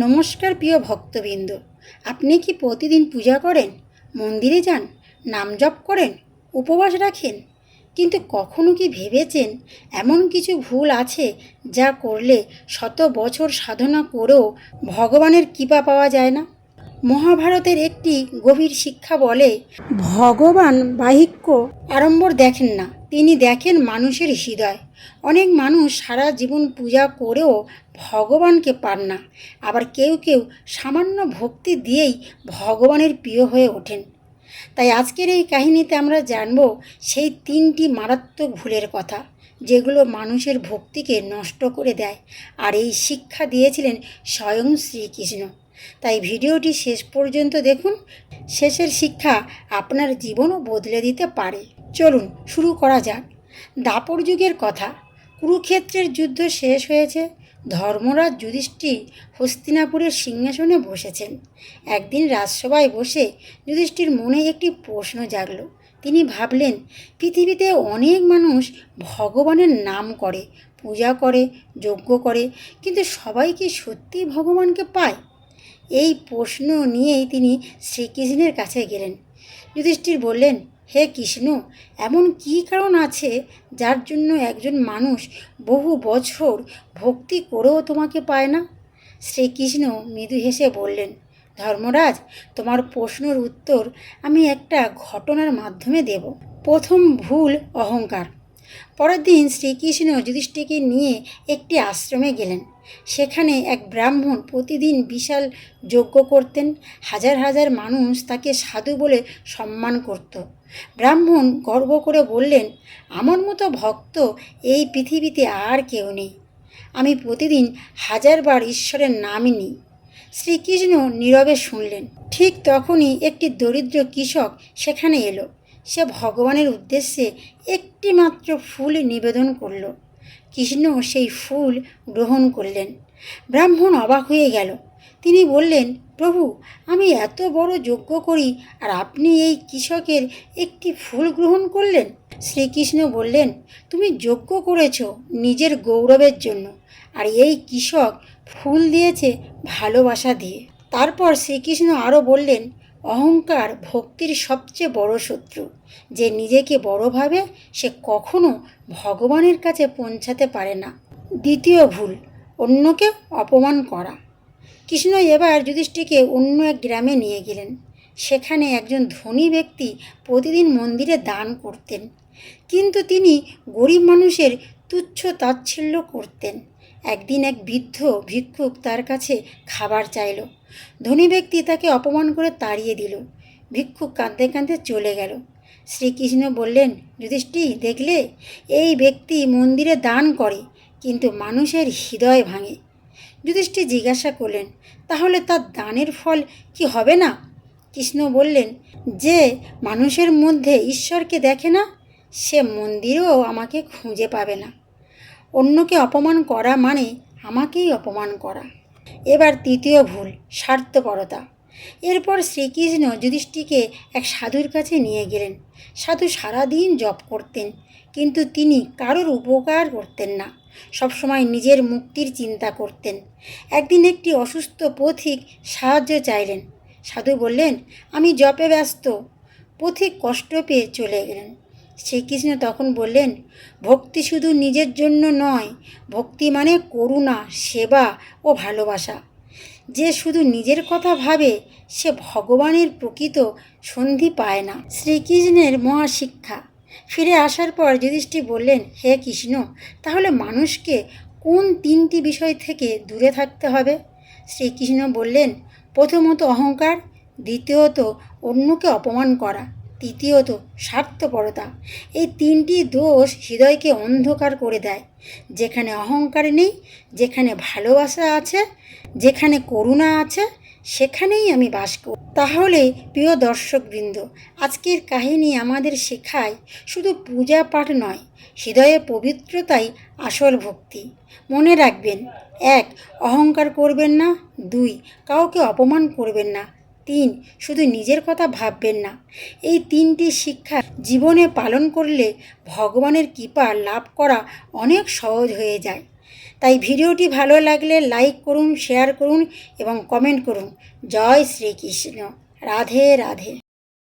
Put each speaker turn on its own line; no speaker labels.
নমস্কার প্রিয় ভক্তবৃন্দ, আপনি কি প্রতিদিন পূজা করেন, মন্দিরে যান, নাম জপ করেন, উপবাস রাখেন? কিন্তু কখনো কি ভেবেছেন এমন কিছু ভুল আছে যা করলে শত বছর সাধনা করেও ভগবানের কৃপা পাওয়া যায় না? মহাভারতের একটি গভীর শিক্ষা বলে, ভগবান বাহিক্য আড়ম্বর দেখেন না, তিনি দেখেন মানুষের হৃদয়। অনেক মানুষ সারা জীবন পূজা করেও ভগবানকে পান না, আবার কেউ কেউ সামান্য ভক্তি দিয়েই ভগবানের প্রিয় হয়ে ওঠেন। তাই আজকের এই কাহিনীতে আমরা জানব সেই 3টি মারাত্মক ভুলের কথা, যেগুলো মানুষের ভক্তিকে নষ্ট করে দেয়। আর এই শিক্ষা দিয়েছিলেন স্বয়ং শ্রীকৃষ্ণ। তাই ভিডিওটি শেষ পর্যন্ত দেখুন, শেষের শিক্ষা আপনার জীবনও বদলে দিতে পারে। চলুন শুরু করা যাক। দাপর যুগের কথা। কুরুক্ষেত্রের যুদ্ধ শেষ হয়েছে। ধর্মরাজ যুধিষ্ঠির হস্তিনাপুরের সিংহাসনে বসেছেন। একদিন রাজসভায় বসে যুধিষ্ঠির মনে একটি প্রশ্ন জাগল। তিনি ভাবলেন, পৃথিবীতে অনেক মানুষ ভগবানের নাম করে, পূজা করে, যজ্ঞ করে, কিন্তু সবাই কি সত্যি ভগবানকে পায়? এই প্রশ্ন নিয়েই তিনি শ্রীকৃষ্ণের কাছে গেলেন। যুধিষ্ঠির বললেন, হে কৃষ্ণ, এমন কী কারণ আছে যার জন্য একজন মানুষ বহু বছর ভক্তি করেও তোমাকে পায় না? শ্রীকৃষ্ণ মৃদু হেসে বললেন, ধর্মরাজ, তোমার প্রশ্নের উত্তর আমি একটা ঘটনার মাধ্যমে দেব। প্রথম ভুল, অহংকার। পরের দিন শ্রীকৃষ্ণ যুধিষ্ঠিরকে নিয়ে একটি আশ্রমে গেলেন। সেখানে এক ব্রাহ্মণ প্রতিদিন বিশাল যজ্ঞ করতেন। হাজার হাজার মানুষ তাকে সাধু বলে সম্মান করত। ব্রাহ্মণ গর্ব করে বললেন, আমার মতো ভক্ত এই পৃথিবীতে আর কেউ নেই। আমি প্রতিদিন হাজারবার ঈশ্বরের নামই নিই। শ্রীকৃষ্ণ নীরবে শুনলেন। ঠিক তখনই একটি দরিদ্র কৃষক সেখানে এলো। সে ভগবানের উদ্দেশ্যে একটি মাত্র ফুল নিবেদন করল। কৃষ্ণ সেই ফুল গ্রহণ করলেন। ব্রাহ্মণ অবাক হয়ে গেল। তিনি বললেন, প্রভু, আমি এত বড় যজ্ঞ করি আর আপনি এই কৃষকের একটি ফুল গ্রহণ করলেন? শ্রীকৃষ্ণ বললেন, তুমি যজ্ঞ করেছ নিজের গৌরবের জন্য, আর এই কৃষক ফুল দিয়েছে ভালোবাসা দিয়ে। তারপর শ্রীকৃষ্ণ আরও বললেন, অহংকার ভক্তির সবচেয়ে বড় শত্রু। যে নিজেকে বড় ভাবে সে কখনো ভগবানের কাছে পৌঁছাতে পারে না। দ্বিতীয় ভুল, অন্যকে অপমান করা। কৃষ্ণ এবার যুধিষ্ঠিরকে অন্য এক গ্রামে নিয়ে গেলেন। সেখানে একজন ধনী ব্যক্তি প্রতিদিন মন্দিরে দান করতেন, কিন্তু তিনি গরিব মানুষের তুচ্ছ তাচ্ছিল্য করতেন। একদিন এক বৃদ্ধ ভিক্ষুক তার কাছে খাবার চাইল। ধনী ব্যক্তি তাকে অপমান করে তাড়িয়ে দিল। ভিক্ষুক কাঁদতে কাঁদতে চলে গেল। শ্রীকৃষ্ণ বললেন, যুধিষ্ঠির, দেখলে, এই ব্যক্তি মন্দিরে দান করে কিন্তু মানুষের হৃদয় ভাঙে। যুধিষ্ঠির জিজ্ঞাসা করলেন, তাহলে তার দানের ফল কি হবে না? কৃষ্ণ বললেন, যে মানুষের মধ্যে ঈশ্বরকে দেখে না, সে মন্দিরেও আমাকে খুঁজে পাবে না। অন্যকে অপমান করা মানে আমাকেই অপমান করা। এবার তৃতীয় ভুল, স্বার্থপরতা। এরপর শ্রীকৃষ্ণ যুধিষ্ঠিরকে এক সাধুর কাছে নিয়ে গেলেন। সাধু সারাদিন জপ করতেন, কিন্তু তিনি কারোর উপকার করতেন না, সবসময় নিজের মুক্তির চিন্তা করতেন। একদিন একটি অসুস্থ পথিক সাহায্য চাইলেন। সাধু বললেন, আমি জপে ব্যস্ত। পথিক কষ্ট পেয়ে চলে গেলেন। শ্রীকৃষ্ণ তখন বললেন, ভক্তি শুধু নিজের জন্য নয়, ভক্তি মানে করুণা, সেবা ও ভালোবাসা। যে শুধু নিজের কথা ভাবে সে ভগবানের প্রকৃত সন্ধি পায় না। শ্রীকৃষ্ণের মহাশিক্ষা। ফিরে আসার পর যুধিষ্ঠির বললেন, হে কৃষ্ণ, তাহলে মানুষকে কোন 3টি বিষয় থেকে দূরে থাকতে হবে? শ্রীকৃষ্ণ বললেন, প্রথমত অহংকার, দ্বিতীয়ত অন্যকে অপমান করা, তৃতীয়ত স্বার্থপরতা। এই 3টি দোষ হৃদয়কে অন্ধকার করে দেয়। যেখানে অহংকার নেই, যেখানে ভালোবাসা আছে, যেখানে করুণা আছে, সেখানেই আমি বাস করি। তাহলে প্রিয় দর্শকবৃন্দ, আজকের কাহিনী আমাদের শেখায় শুধু পূজা পাঠ নয়, হৃদয়ে পবিত্রতাই আসল ভক্তি। মনে রাখবেন, 1. অহংকার করবেন না। 2. কাউকে অপমান করবেন না। 3. শুধু নিজের কথা ভাববেন না। এই 3টি শিক্ষা জীবনে পালন করলে ভগবানের কৃপা লাভ করা অনেক সহজ হয়ে যায়। তাই ভিডিওটি ভালো লাগলে লাইক করুন, শেয়ার করুন এবং কমেন্ট করুন। জয় শ্রীকৃষ্ণ। রাধে রাধে।